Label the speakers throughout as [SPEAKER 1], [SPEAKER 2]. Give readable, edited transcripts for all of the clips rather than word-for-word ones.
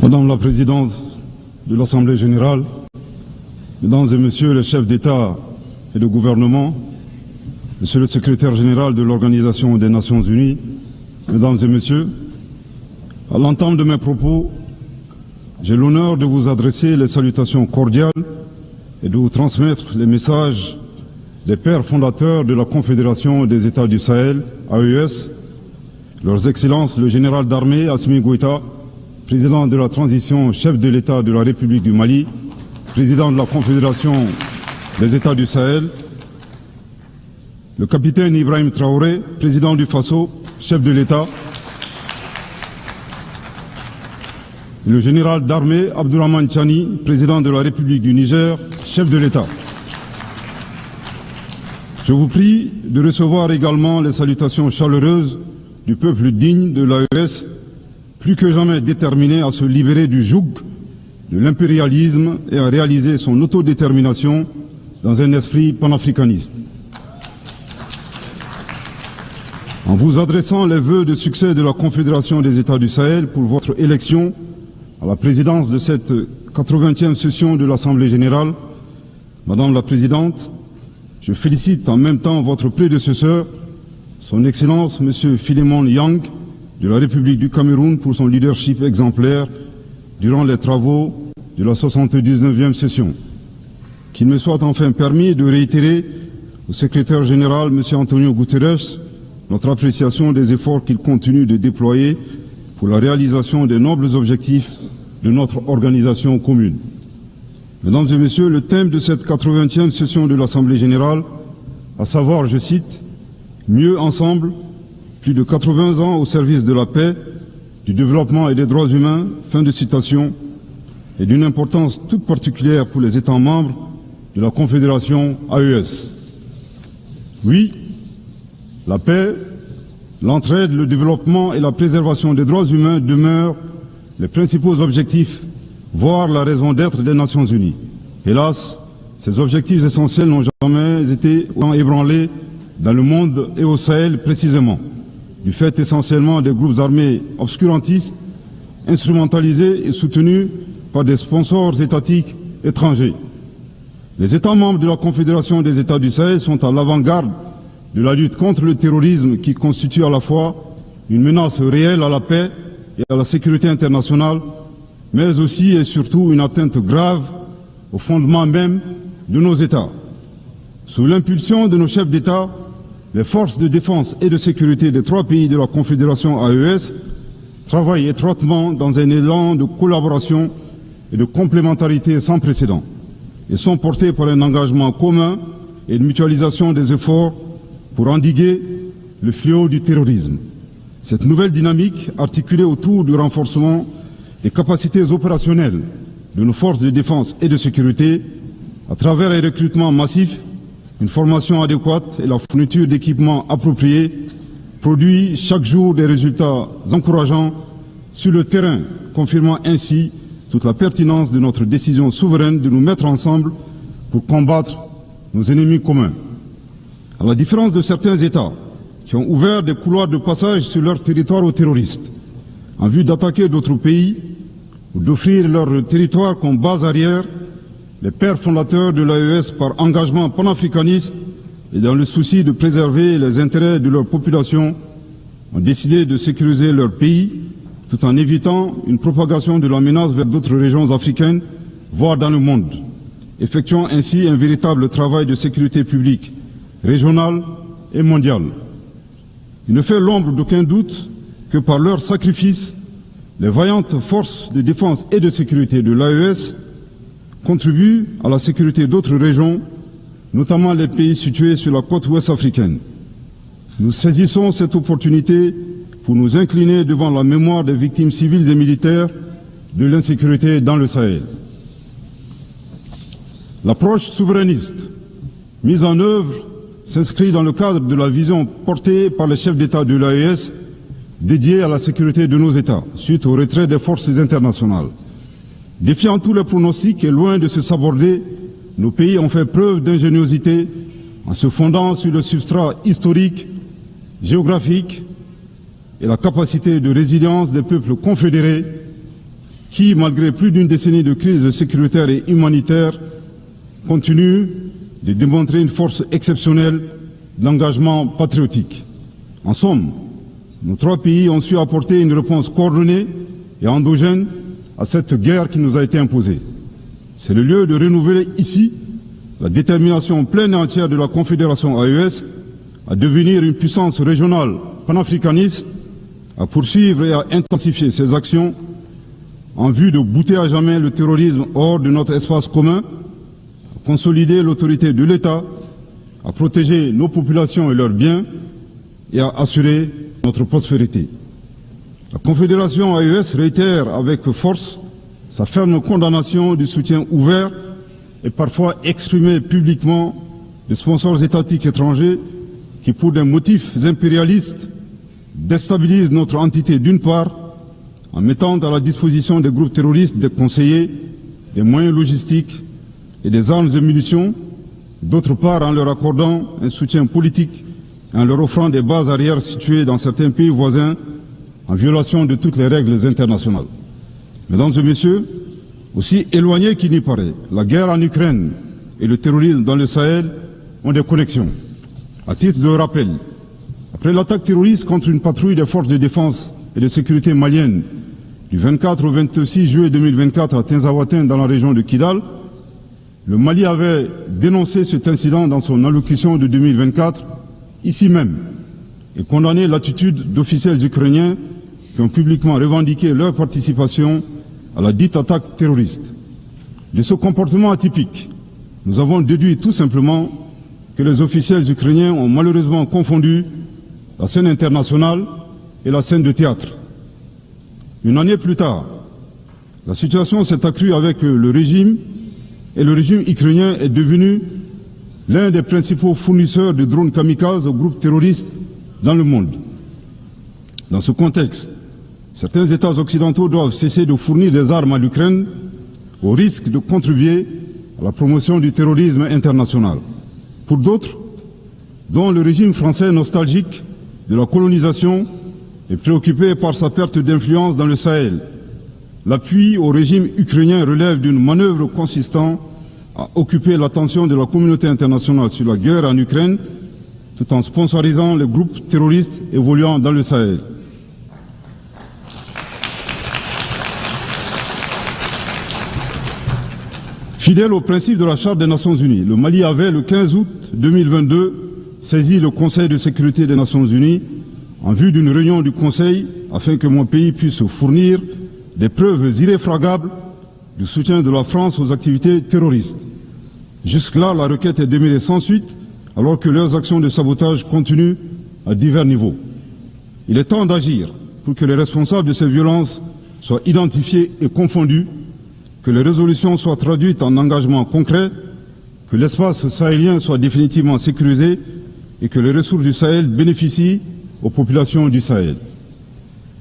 [SPEAKER 1] Madame la Présidente de l'Assemblée générale, Mesdames et Messieurs les chefs d'État et de gouvernement, Monsieur le Secrétaire général de l'Organisation des Nations Unies, Mesdames et Messieurs, à l'entame de mes propos, j'ai l'honneur de vous adresser les salutations cordiales et de vous transmettre les messages des pères fondateurs de la Confédération des États du Sahel, AES, Leurs Excellences le général d'armée Assimi Goïta, président de la transition, chef de l'État de la République du Mali, président de la Confédération des États du Sahel, le capitaine Ibrahim Traoré, président du Faso, chef de l'État, et le général d'armée Abdourahmane Tchani, président de la République du Niger, chef de l'État. Je vous prie de recevoir également les salutations chaleureuses du peuple digne de l'AES, plus que jamais déterminé à se libérer du joug de l'impérialisme et à réaliser son autodétermination dans un esprit panafricaniste. En vous adressant les vœux de succès de la Confédération des États du Sahel pour votre élection à la présidence de cette 80e session de l'Assemblée générale, Madame la Présidente, je félicite en même temps votre prédécesseur, Son Excellence M. Philémon Yang, de la République du Cameroun pour son leadership exemplaire durant les travaux de la 79e session. Qu'il me soit enfin permis de réitérer au secrétaire général M. Antonio Guterres notre appréciation des efforts qu'il continue de déployer pour la réalisation des nobles objectifs de notre organisation commune. Mesdames et Messieurs, le thème de cette 80e session de l'Assemblée générale, à savoir, je cite, « Mieux ensemble », plus de 80 ans au service de la paix, du développement et des droits humains, fin de citation, est d'une importance toute particulière pour les États membres de la Confédération AES. Oui, la paix, l'entraide, le développement et la préservation des droits humains demeurent les principaux objectifs, voire la raison d'être des Nations Unies. Hélas, ces objectifs essentiels n'ont jamais été autant ébranlés dans le monde et au Sahel précisément, du fait essentiellement des groupes armés obscurantistes, instrumentalisés et soutenus par des sponsors étatiques étrangers. Les États membres de la Confédération des États du Sahel sont à l'avant-garde de la lutte contre le terrorisme qui constitue à la fois une menace réelle à la paix et à la sécurité internationale, mais aussi et surtout une atteinte grave au fondement même de nos États. Sous l'impulsion de nos chefs d'État, les forces de défense et de sécurité des 3 pays de la Confédération AES travaillent étroitement dans un élan de collaboration et de complémentarité sans précédent et sont portés par un engagement commun et de mutualisation des efforts pour endiguer le fléau du terrorisme. Cette nouvelle dynamique, articulée autour du renforcement des capacités opérationnelles de nos forces de défense et de sécurité, à travers un recrutement massif, une formation adéquate et la fourniture d'équipements appropriés, produit chaque jour des résultats encourageants sur le terrain, confirmant ainsi toute la pertinence de notre décision souveraine de nous mettre ensemble pour combattre nos ennemis communs. À la différence de certains États qui ont ouvert des couloirs de passage sur leur territoire aux terroristes, en vue d'attaquer d'autres pays ou d'offrir leur territoire comme base arrière, les pères fondateurs de l'AES, par engagement panafricaniste et dans le souci de préserver les intérêts de leur population, ont décidé de sécuriser leur pays tout en évitant une propagation de la menace vers d'autres régions africaines, voire dans le monde, effectuant ainsi un véritable travail de sécurité publique régionale et mondiale. Il ne fait l'ombre d'aucun doute que par leur sacrifice, les vaillantes forces de défense et de sécurité de l'AES contribuent à la sécurité d'autres régions, notamment les pays situés sur la côte ouest africaine. Nous saisissons cette opportunité pour nous incliner devant la mémoire des victimes civiles et militaires de l'insécurité dans le Sahel. L'approche souverainiste mise en œuvre s'inscrit dans le cadre de la vision portée par les chefs d'État de l'AES dédiée à la sécurité de nos États, suite au retrait des forces internationales. Défiant tous les pronostics et loin de se saborder, nos pays ont fait preuve d'ingéniosité en se fondant sur le substrat historique, géographique et la capacité de résilience des peuples confédérés qui, malgré plus d'une décennie de crise sécuritaire et humanitaire, continue de démontrer une force exceptionnelle d'engagement patriotique. En somme, nos trois pays ont su apporter une réponse coordonnée et endogène à cette guerre qui nous a été imposée. C'est le lieu de renouveler ici la détermination pleine et entière de la Confédération AES à devenir une puissance régionale panafricaniste, à poursuivre et à intensifier ses actions en vue de bouter à jamais le terrorisme hors de notre espace commun, à consolider l'autorité de l'État, à protéger nos populations et leurs biens et à assurer notre prospérité. La Confédération AES réitère avec force sa ferme condamnation du soutien ouvert et parfois exprimé publiquement de sponsors étatiques étrangers qui, pour des motifs impérialistes, déstabilisent notre entité d'une part, en mettant à la disposition des groupes terroristes des conseillers, des moyens logistiques et des armes et munitions, d'autre part en leur accordant un soutien politique et en leur offrant des bases arrières situées dans certains pays voisins en violation de toutes les règles internationales. Mesdames et messieurs, aussi éloignés qu'il n'y paraît, la guerre en Ukraine et le terrorisme dans le Sahel ont des connexions. À titre de rappel, après l'attaque terroriste contre une patrouille des forces de défense et de sécurité maliennes du 24 au 26 juillet 2024 à Tinzaouatin dans la région de Kidal, le Mali avait dénoncé cet incident dans son allocution de 2024, ici même, et condamné l'attitude d'officiels ukrainiens qui ont publiquement revendiqué leur participation à la dite attaque terroriste. De ce comportement atypique, nous avons déduit tout simplement que les officiels ukrainiens ont malheureusement confondu la scène internationale et la scène de théâtre. Une année plus tard, la situation s'est accrue avec le régime et le régime ukrainien est devenu l'un des principaux fournisseurs de drones kamikazes aux groupes terroristes dans le monde. Dans ce contexte, certains États occidentaux doivent cesser de fournir des armes à l'Ukraine au risque de contribuer à la promotion du terrorisme international. Pour d'autres, dont le régime français nostalgique de la colonisation est préoccupé par sa perte d'influence dans le Sahel, l'appui au régime ukrainien relève d'une manœuvre consistant à occuper l'attention de la communauté internationale sur la guerre en Ukraine, tout en sponsorisant les groupes terroristes évoluant dans le Sahel. Fidèle au principe de la Charte des Nations Unies, le Mali avait, le 15 août 2022, saisi le Conseil de sécurité des Nations Unies en vue d'une réunion du Conseil afin que mon pays puisse fournir des preuves irréfragables du soutien de la France aux activités terroristes. Jusque-là, la requête est demeurée sans suite, alors que leurs actions de sabotage continuent à divers niveaux. Il est temps d'agir pour que les responsables de ces violences soient identifiés et confondus, que les résolutions soient traduites en engagements concrets, que l'espace sahélien soit définitivement sécurisé et que les ressources du Sahel bénéficient aux populations du Sahel.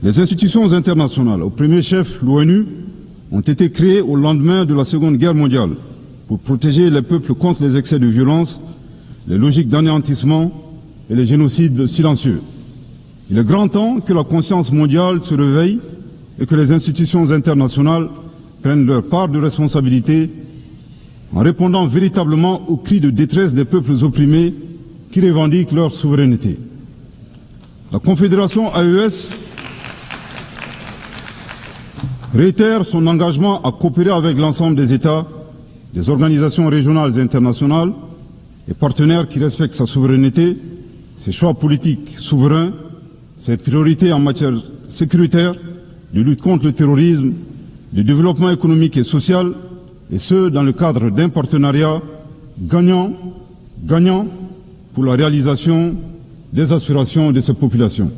[SPEAKER 1] Les institutions internationales, au premier chef l'ONU, ont été créées au lendemain de la Seconde Guerre mondiale pour protéger les peuples contre les excès de violence, les logiques d'anéantissement et les génocides silencieux. Il est grand temps que la conscience mondiale se réveille et que les institutions internationales prennent leur part de responsabilité en répondant véritablement aux cris de détresse des peuples opprimés qui revendiquent leur souveraineté. La Confédération AES réitère son engagement à coopérer avec l'ensemble des États, des organisations régionales et internationales et partenaires qui respectent sa souveraineté, ses choix politiques souverains, ses priorités en matière sécuritaire, de lutte contre le terrorisme, de développement économique et social, et ce, dans le cadre d'un partenariat gagnant-gagnant pour la réalisation des aspirations de ces populations.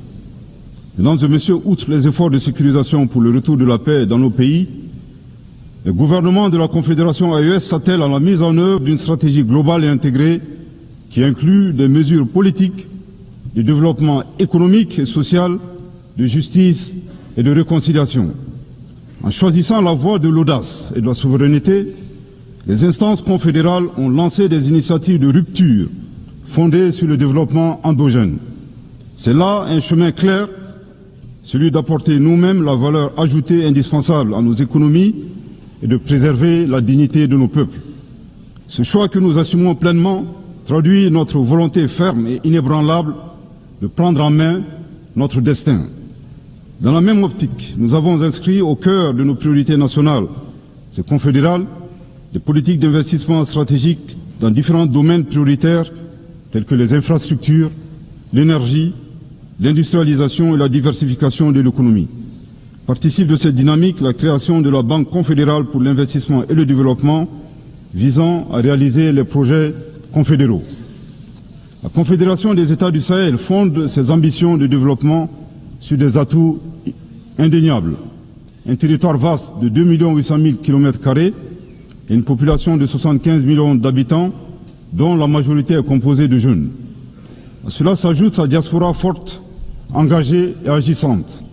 [SPEAKER 1] Mesdames et messieurs, outre les efforts de sécurisation pour le retour de la paix dans nos pays, le gouvernement de la Confédération AES s'attelle à la mise en œuvre d'une stratégie globale et intégrée qui inclut des mesures politiques, de développement économique et social, de justice et de réconciliation. En choisissant la voie de l'audace et de la souveraineté, les instances confédérales ont lancé des initiatives de rupture fondées sur le développement endogène. C'est là un chemin clair celui d'apporter nous-mêmes la valeur ajoutée indispensable à nos économies et de préserver la dignité de nos peuples. Ce choix que nous assumons pleinement traduit notre volonté ferme et inébranlable de prendre en main notre destin. Dans la même optique, nous avons inscrit au cœur de nos priorités nationales et confédérales des politiques d'investissement stratégiques dans différents domaines prioritaires tels que les infrastructures, l'énergie, l'industrialisation et la diversification de l'économie. Participe de cette dynamique la création de la Banque confédérale pour l'investissement et le développement visant à réaliser les projets confédéraux. La Confédération des États du Sahel fonde ses ambitions de développement sur des atouts indéniables. Un territoire vaste de 2 800 000 km² et une population de 75 millions d'habitants dont la majorité est composée de jeunes. À cela s'ajoute sa diaspora forte, engagée et agissante.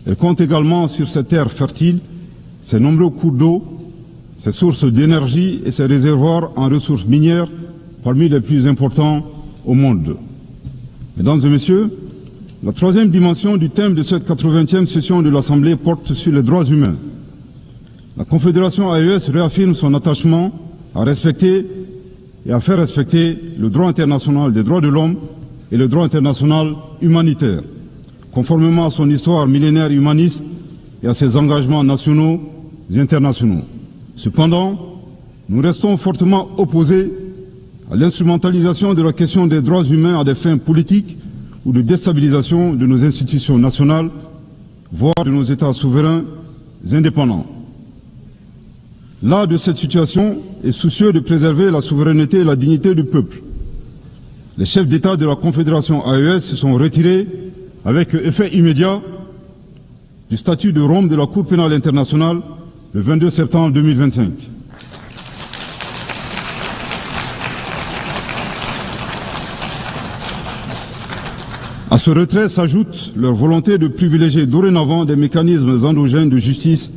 [SPEAKER 1] Elle compte également sur ses terres fertiles, ses nombreux cours d'eau, ses sources d'énergie et ses réservoirs en ressources minières parmi les plus importants au monde. Mesdames et messieurs, la troisième dimension du thème de cette 80e session de l'Assemblée porte sur les droits humains. La Confédération AES réaffirme son attachement à respecter et à faire respecter le droit international des droits de l'homme et le droit international humanitaire, conformément à son histoire millénaire humaniste et à ses engagements nationaux et internationaux. Cependant, nous restons fortement opposés à l'instrumentalisation de la question des droits humains à des fins politiques ou de déstabilisation de nos institutions nationales, voire de nos États souverains indépendants. Là de cette situation est soucieux de préserver la souveraineté et la dignité du peuple. Les chefs d'État de la Confédération AES se sont retirés avec effet immédiat du statut de Rome de la Cour pénale internationale le 22 septembre 2025. À ce retrait s'ajoute leur volonté de privilégier dorénavant des mécanismes endogènes de justice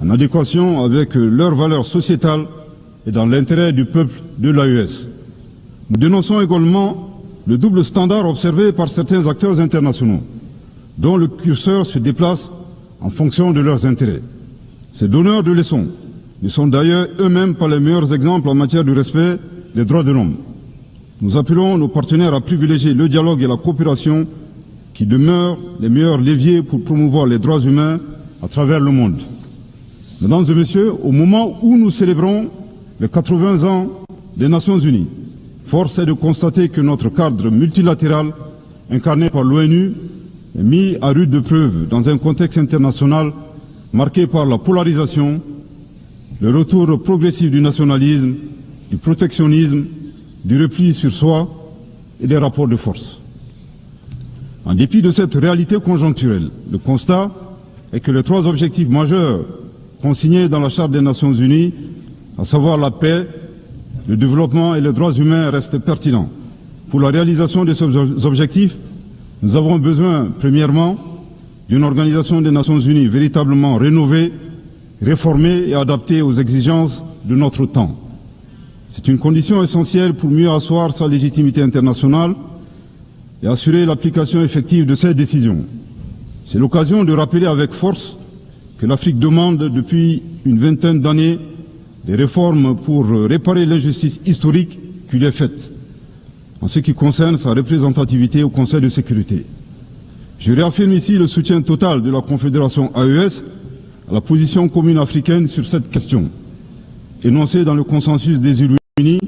[SPEAKER 1] en adéquation avec leurs valeurs sociétales et dans l'intérêt du peuple de l'AES. Nous dénonçons également le double standard observé par certains acteurs internationaux, dont le curseur se déplace en fonction de leurs intérêts. Ces donneurs de leçons ne sont d'ailleurs eux-mêmes pas les meilleurs exemples en matière de respect des droits de l'homme. Nous appelons nos partenaires à privilégier le dialogue et la coopération qui demeurent les meilleurs leviers pour promouvoir les droits humains à travers le monde. Mesdames et messieurs, au moment où nous célébrons les 80 ans des Nations Unies, force est de constater que notre cadre multilatéral, incarné par l'ONU, est mis à rude épreuve dans un contexte international marqué par la polarisation, le retour progressif du nationalisme, du protectionnisme, du repli sur soi et des rapports de force. En dépit de cette réalité conjoncturelle, le constat est que les trois objectifs majeurs consignés dans la Charte des Nations Unies, à savoir la paix, le développement et les droits humains, restent pertinents. Pour la réalisation de ces objectifs, nous avons besoin, premièrement, d'une organisation des Nations Unies véritablement rénovée, réformée et adaptée aux exigences de notre temps. C'est une condition essentielle pour mieux asseoir sa légitimité internationale et assurer l'application effective de ces décisions. C'est l'occasion de rappeler avec force que l'Afrique demande depuis une vingtaine d'années des réformes pour réparer l'injustice historique qui lui est faite, en ce qui concerne sa représentativité au Conseil de sécurité. Je réaffirme ici le soutien total de la Confédération AES à la position commune africaine sur cette question, énoncée dans le consensus des îles Unis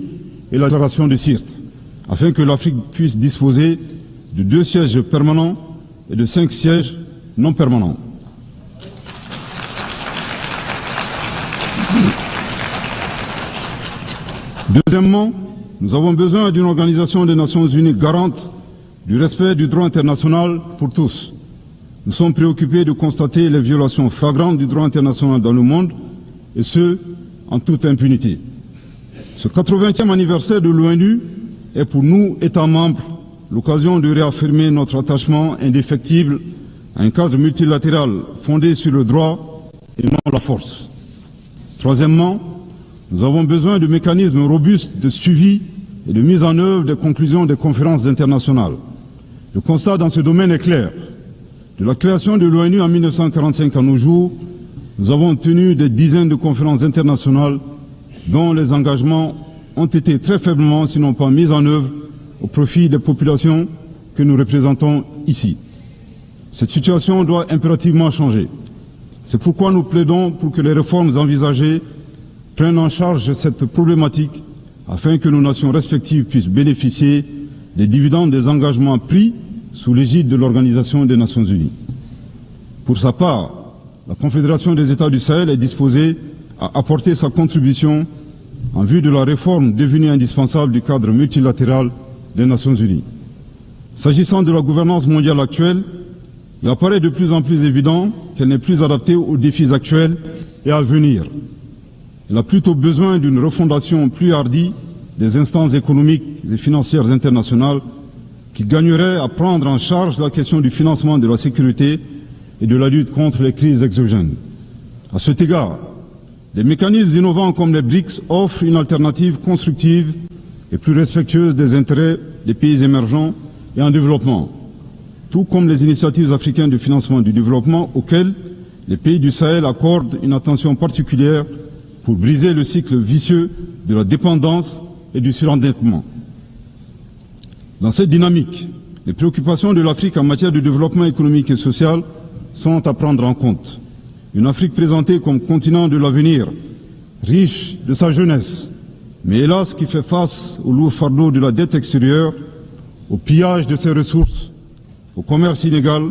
[SPEAKER 1] et la déclaration de Sirte, afin que l'Afrique puisse disposer de 2 sièges permanents et de 5 sièges non permanents. Deuxièmement, nous avons besoin d'une organisation des Nations Unies garante du respect du droit international pour tous. Nous sommes préoccupés de constater les violations flagrantes du droit international dans le monde, et ce, en toute impunité. Ce 80e anniversaire de l'ONU est pour nous, États membres, l'occasion de réaffirmer notre attachement indéfectible à un cadre multilatéral fondé sur le droit et non la force. Troisièmement, nous avons besoin de mécanismes robustes de suivi et de mise en œuvre des conclusions des conférences internationales. Le constat dans ce domaine est clair. De la création de l'ONU en 1945 à nos jours, nous avons tenu des dizaines de conférences internationales dont les engagements ont été très faiblement, sinon pas mis en œuvre, au profit des populations que nous représentons ici. Cette situation doit impérativement changer. C'est pourquoi nous plaidons pour que les réformes envisagées prennent en charge cette problématique afin que nos nations respectives puissent bénéficier des dividendes des engagements pris sous l'égide de l'Organisation des Nations Unies. Pour sa part, la Confédération des États du Sahel est disposée à apporter sa contribution en vue de la réforme devenue indispensable du cadre multilatéral des Nations Unies. S'agissant de la gouvernance mondiale actuelle, il apparaît de plus en plus évident qu'elle n'est plus adaptée aux défis actuels et à venir. Elle a plutôt besoin d'une refondation plus hardie des instances économiques et financières internationales qui gagneraient à prendre en charge la question du financement de la sécurité et de la lutte contre les crises exogènes. À cet égard, des mécanismes innovants comme les BRICS offrent une alternative constructive et plus respectueuse des intérêts des pays émergents et en développement, tout comme les initiatives africaines de financement du développement auxquelles les pays du Sahel accordent une attention particulière pour briser le cycle vicieux de la dépendance et du surendettement. Dans cette dynamique, les préoccupations de l'Afrique en matière de développement économique et social sont à prendre en compte. Une Afrique présentée comme continent de l'avenir, riche de sa jeunesse, mais hélas qui fait face au lourd fardeau de la dette extérieure, au pillage de ses ressources, au commerce illégal,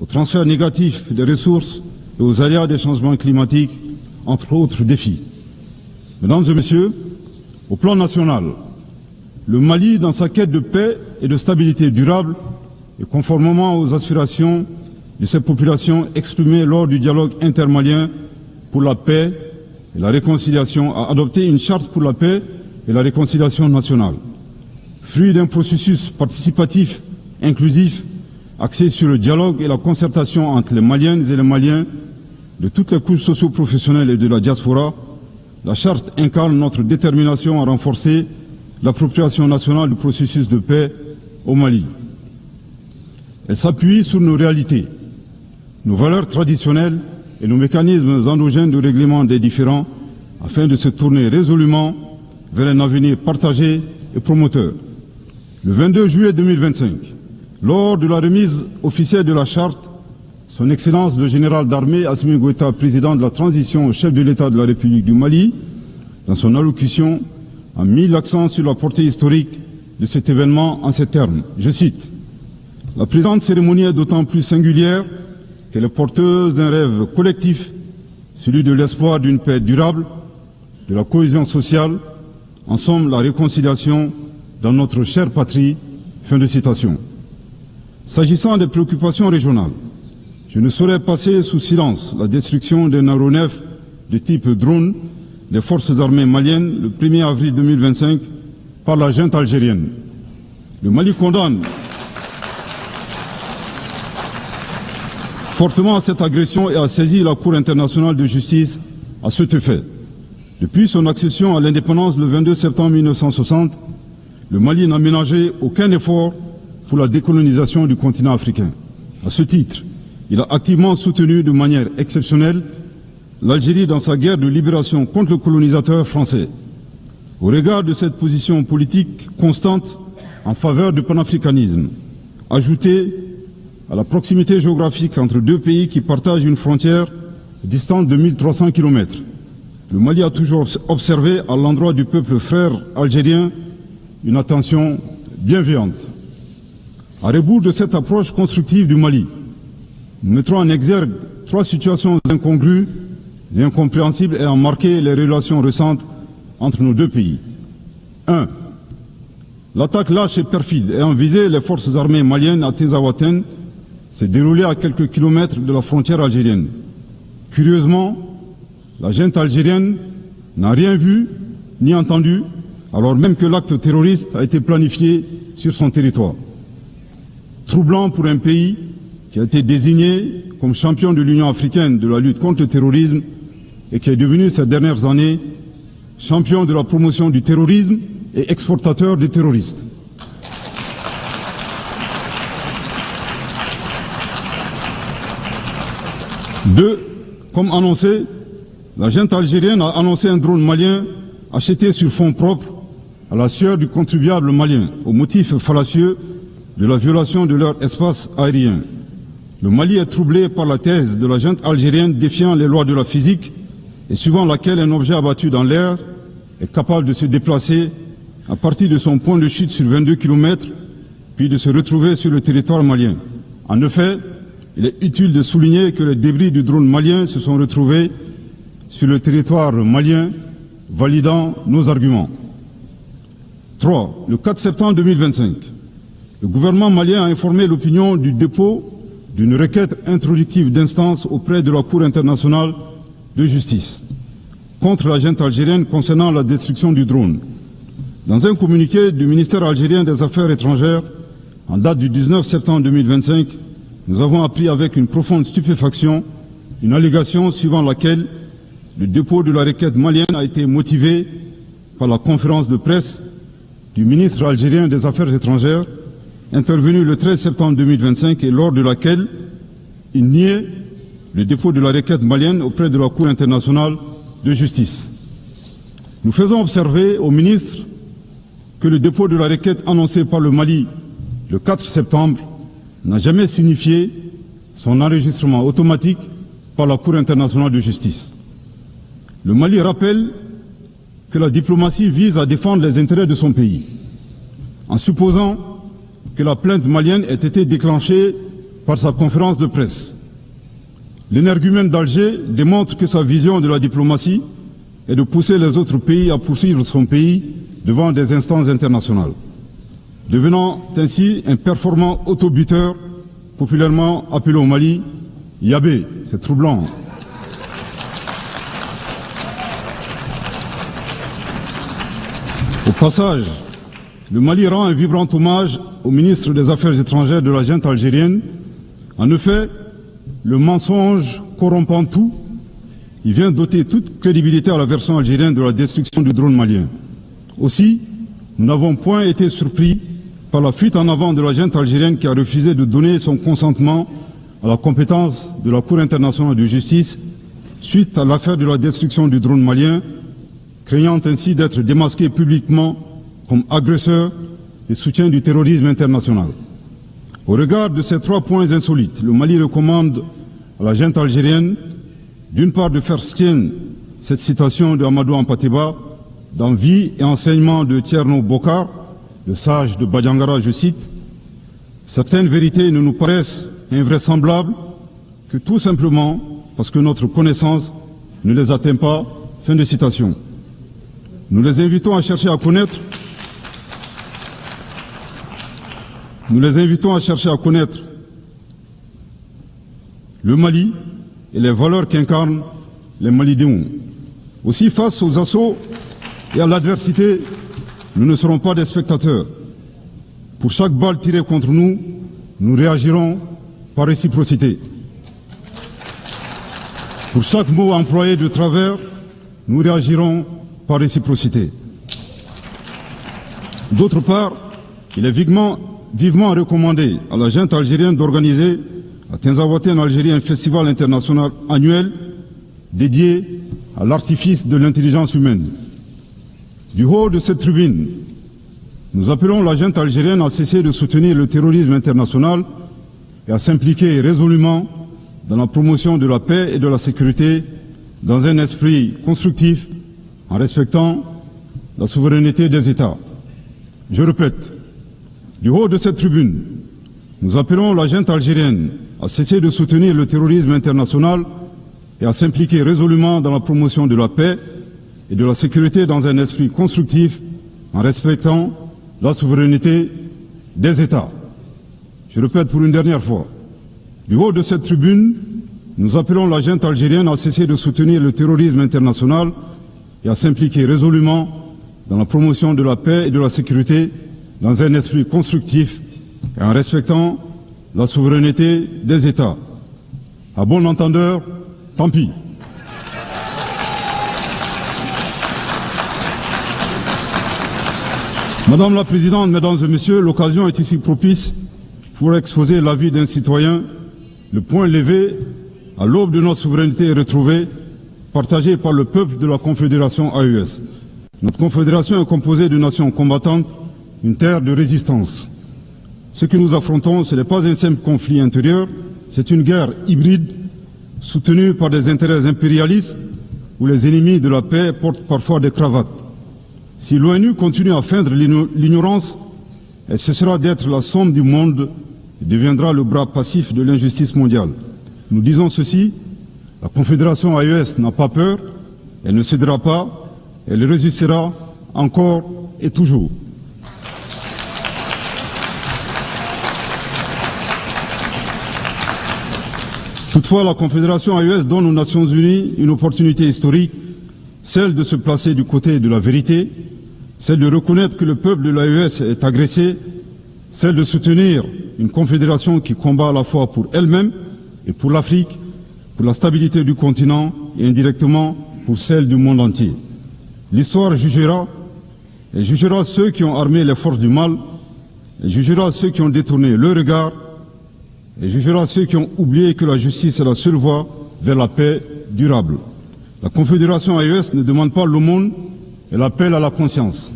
[SPEAKER 1] au transfert négatif des ressources et aux aléas des changements climatiques, entre autres défis. Mesdames et messieurs, au plan national, le Mali, dans sa quête de paix et de stabilité durable, et conformément aux aspirations de ces populations exprimées lors du dialogue intermalien pour la paix et la réconciliation, a adopté une charte pour la paix et la réconciliation nationale. Fruit d'un processus participatif, inclusif, axé sur le dialogue et la concertation entre les Maliennes et les Maliens de toutes les couches socio-professionnelles et de la diaspora, la charte incarne notre détermination à renforcer l'appropriation nationale du processus de paix au Mali. Elle s'appuie sur nos réalités, nos valeurs traditionnelles et nos mécanismes endogènes de règlement des différends afin de se tourner résolument vers un avenir partagé et promoteur. Le 22 juillet 2025, lors de la remise officielle de la charte, Son Excellence le général d'armée Assimi Goïta, président de la transition, chef de l'État de la République du Mali, dans son allocution, a mis l'accent sur la portée historique de cet événement en ces termes. Je cite: « La présente cérémonie est d'autant plus singulière qu'elle est porteuse d'un rêve collectif, celui de l'espoir d'une paix durable, de la cohésion sociale, en somme la réconciliation dans notre chère patrie. » Fin de citation. S'agissant des préoccupations régionales, je ne saurais passer sous silence la destruction d'un aéronef de type drone des forces armées maliennes le 1er avril 2025 par la junte algérienne. Le Mali condamne fortement cette agression et a saisi la Cour internationale de justice à cet effet. Depuis son accession à l'indépendance le 22 septembre 1960, le Mali n'a ménagé aucun effort pour la décolonisation du continent africain. À ce titre, il a activement soutenu de manière exceptionnelle l'Algérie dans sa guerre de libération contre le colonisateur français. Au regard de cette position politique constante en faveur du panafricanisme, ajoutée à la proximité géographique entre deux pays qui partagent une frontière distante de 1300 km, le Mali a toujours observé à l'endroit du peuple frère algérien une attention bienveillante. À rebours de cette approche constructive du Mali, nous mettrons en exergue trois situations incongrues et incompréhensibles ayant marqué les relations récentes entre nos deux pays. 1. L'attaque lâche et perfide ayant visé les forces armées maliennes à Tezawaten s'est déroulée à quelques kilomètres de la frontière algérienne. Curieusement, la junte algérienne n'a rien vu ni entendu, alors même que l'acte terroriste a été planifié sur son territoire. Troublant pour un pays qui a été désigné comme champion de l'Union africaine de la lutte contre le terrorisme et qui est devenu ces dernières années champion de la promotion du terrorisme et exportateur des terroristes. 2. Comme annoncé, la junte algérienne a annoncé un drone malien acheté sur fonds propres à la sueur du contribuable malien, au motif fallacieux de la violation de leur espace aérien. Le Mali est troublé par la thèse de la junte algérienne défiant les lois de la physique et suivant laquelle un objet abattu dans l'air est capable de se déplacer à partir de son point de chute sur 22 km, puis de se retrouver sur le territoire malien. En effet, il est utile de souligner que les débris du drone malien se sont retrouvés sur le territoire malien, validant nos arguments. 3. Le 4 septembre 2025, le gouvernement malien a informé l'opinion du dépôt d'une requête introductive d'instance auprès de la Cour internationale de justice contre la junte algérienne concernant la destruction du drone. Dans un communiqué du ministère algérien des Affaires étrangères, en date du 19 septembre 2025, nous avons appris avec une profonde stupéfaction une allégation suivant laquelle le dépôt de la requête malienne a été motivé par la conférence de presse du ministre algérien des Affaires étrangères, intervenue le 13 septembre 2025 et lors de laquelle il niait le dépôt de la requête malienne auprès de la Cour internationale de justice. Nous faisons observer au ministre que le dépôt de la requête annoncé par le Mali le 4 septembre n'a jamais signifié son enregistrement automatique par la Cour internationale de justice. Le Mali rappelle que la diplomatie vise à défendre les intérêts de son pays. En supposant que la plainte malienne ait été déclenchée par sa conférence de presse, l'énergumène d'Alger démontre que sa vision de la diplomatie est de pousser les autres pays à poursuivre son pays devant des instances internationales, devenant ainsi un performant autobuteur, populairement appelé au Mali Yabé. C'est troublant. Au passage, le Mali rend un vibrant hommage au ministre des Affaires étrangères de la junte algérienne. En effet, le mensonge corrompant tout, il vient d'ôter toute crédibilité à la version algérienne de la destruction du drone malien. Aussi, nous n'avons point été surpris par la fuite en avant de la junte algérienne qui a refusé de donner son consentement à la compétence de la Cour internationale de justice suite à l'affaire de la destruction du drone malien, craignant ainsi d'être démasqué publiquement comme agresseur et soutien du terrorisme international. Au regard de ces 3 points insolites, le Mali recommande à la junte algérienne d'une part de faire sienne cette citation de Amadou Hampâté-Bâ dans Vie et enseignement de Thierno Bokar, le sage de Badjangara, je cite, « Certaines vérités ne nous paraissent invraisemblables que tout simplement parce que notre connaissance ne les atteint pas. » Fin de citation. Nous les invitons à chercher à connaître le Mali et les valeurs qu'incarnent les Malidéens. Aussi, face aux assauts et à l'adversité, nous ne serons pas des spectateurs. Pour chaque balle tirée contre nous, nous réagirons par réciprocité. Pour chaque mot employé de travers, nous réagirons par réciprocité. D'autre part, il est vivement recommandé à la junte algérienne d'organiser à Tinzaouaté en Algérie un festival international annuel dédié à l'artifice de l'intelligence humaine. Du haut de cette tribune, nous appelons la junte algérienne à cesser de soutenir le terrorisme international et à s'impliquer résolument dans la promotion de la paix et de la sécurité dans un esprit constructif en respectant la souveraineté des États. Je répète, du haut de cette tribune, nous appelons la junte algérienne à cesser de soutenir le terrorisme international et à s'impliquer résolument dans la promotion de la paix et de la sécurité dans un esprit constructif en respectant la souveraineté des États. Je répète pour une dernière fois, du haut de cette tribune, nous appelons la junte algérienne à cesser de soutenir le terrorisme international et à s'impliquer résolument dans la promotion de la paix et de la sécurité dans un esprit constructif et en respectant la souveraineté des États. À bon entendeur, tant pis. Madame la Présidente, Mesdames et Messieurs, l'occasion est ici propice pour exposer l'avis d'un citoyen. Le point levé à l'aube de notre souveraineté retrouvée, partagée par le peuple de la Confédération AES. Notre confédération est composée de nations combattantes, une terre de résistance. Ce que nous affrontons, ce n'est pas un simple conflit intérieur, c'est une guerre hybride soutenue par des intérêts impérialistes où les ennemis de la paix portent parfois des cravates. Si l'ONU continue à feindre l'ignorance, elle cessera d'être la somme du monde et deviendra le bras passif de l'injustice mondiale. Nous disons ceci, la Confédération AES n'a pas peur, elle ne cédera pas, elle résistera encore et toujours. Toutefois, la Confédération AES donne aux Nations Unies une opportunité historique, celle de se placer du côté de la vérité, celle de reconnaître que le peuple de l'AES est agressé, celle de soutenir une confédération qui combat à la fois pour elle-même et pour l'Afrique, pour la stabilité du continent et indirectement pour celle du monde entier. L'histoire jugera, elle jugera ceux qui ont armé les forces du mal, elle jugera ceux qui ont détourné le regard, et jugera ceux qui ont oublié que la justice est la seule voie vers la paix durable. La Confédération AES ne demande pas l'aumône, elle appelle à la conscience.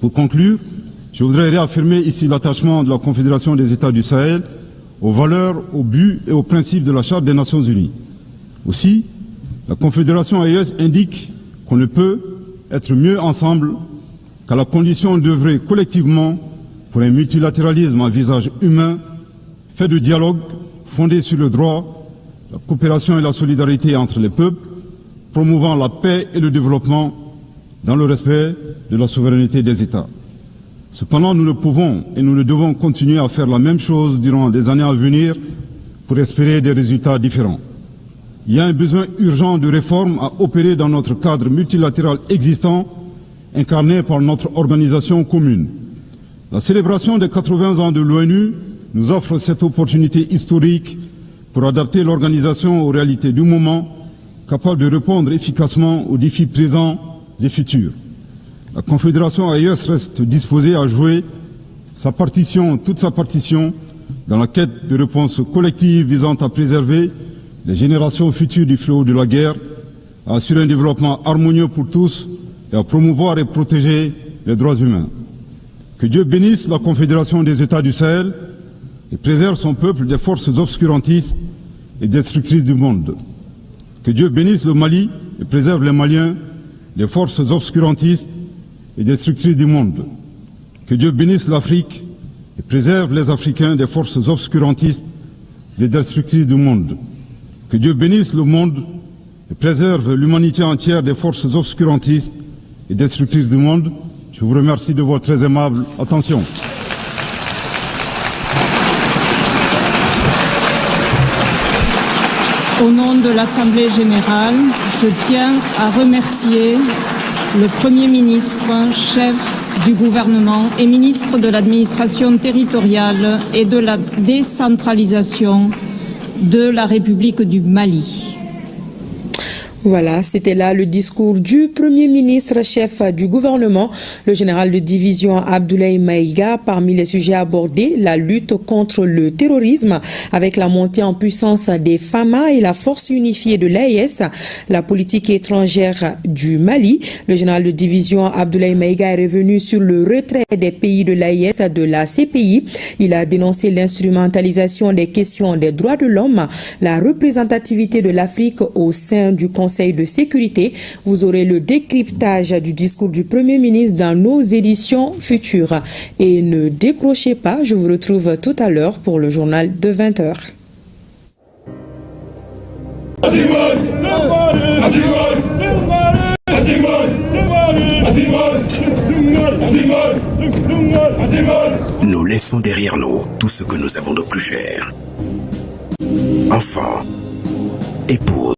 [SPEAKER 1] Pour conclure, je voudrais réaffirmer ici l'attachement de la Confédération des États du Sahel aux valeurs, aux buts et aux principes de la Charte des Nations Unies. Aussi, la Confédération AES indique qu'on ne peut être mieux ensemble qu'à la condition d'œuvrer collectivement pour un multilatéralisme à visage humain, fait de dialogue, fondé sur le droit, la coopération et la solidarité entre les peuples, promouvant la paix et le développement dans le respect de la souveraineté des États. Cependant, nous ne pouvons et nous ne devons continuer à faire la même chose durant des années à venir pour espérer des résultats différents. Il y a un besoin urgent de réforme à opérer dans notre cadre multilatéral existant, incarné par notre organisation commune. La célébration des 80 ans de l'ONU nous offre cette opportunité historique pour adapter l'organisation aux réalités du moment, capable de répondre efficacement aux défis présents et futurs. La Confédération AES reste disposée à jouer sa partition, toute sa partition, dans la quête de réponses collectives visant à préserver les générations futures du fléau de la guerre, à assurer un développement harmonieux pour tous et à promouvoir et protéger les droits humains. Que Dieu bénisse la Confédération des États du Sahel et préserve son peuple des forces obscurantistes et destructrices du monde. Que Dieu bénisse le Mali et préserve les Maliens des forces obscurantistes et destructrices du monde. Que Dieu bénisse l'Afrique et préserve les Africains des forces obscurantistes et destructrices du monde. Que Dieu bénisse le monde et préserve l'humanité entière des forces obscurantistes et destructrices du monde. Je vous remercie de votre très aimable attention.
[SPEAKER 2] Au nom de l'Assemblée générale, je tiens à remercier le Premier ministre, chef du gouvernement et ministre de l'administration territoriale et de la décentralisation de la République du Mali.
[SPEAKER 3] Voilà, c'était là le discours du Premier ministre, chef du gouvernement, le général de division Abdoulaye Maïga. Parmi les sujets abordés, la lutte contre le terrorisme avec la montée en puissance des FAMA et la force unifiée de l'AES, la politique étrangère du Mali. Le général de division Abdoulaye Maïga est revenu sur le retrait des pays de l'AES de la CPI. Il a dénoncé l'instrumentalisation des questions des droits de l'homme, la représentativité de l'Afrique au sein du Conseil de sécurité. Vous aurez le décryptage du discours du Premier ministre dans nos éditions futures. Et ne décrochez pas, je vous retrouve tout à l'heure pour le journal de 20h.
[SPEAKER 4] Nous laissons derrière nous tout ce que nous avons de plus cher. Enfants, époux,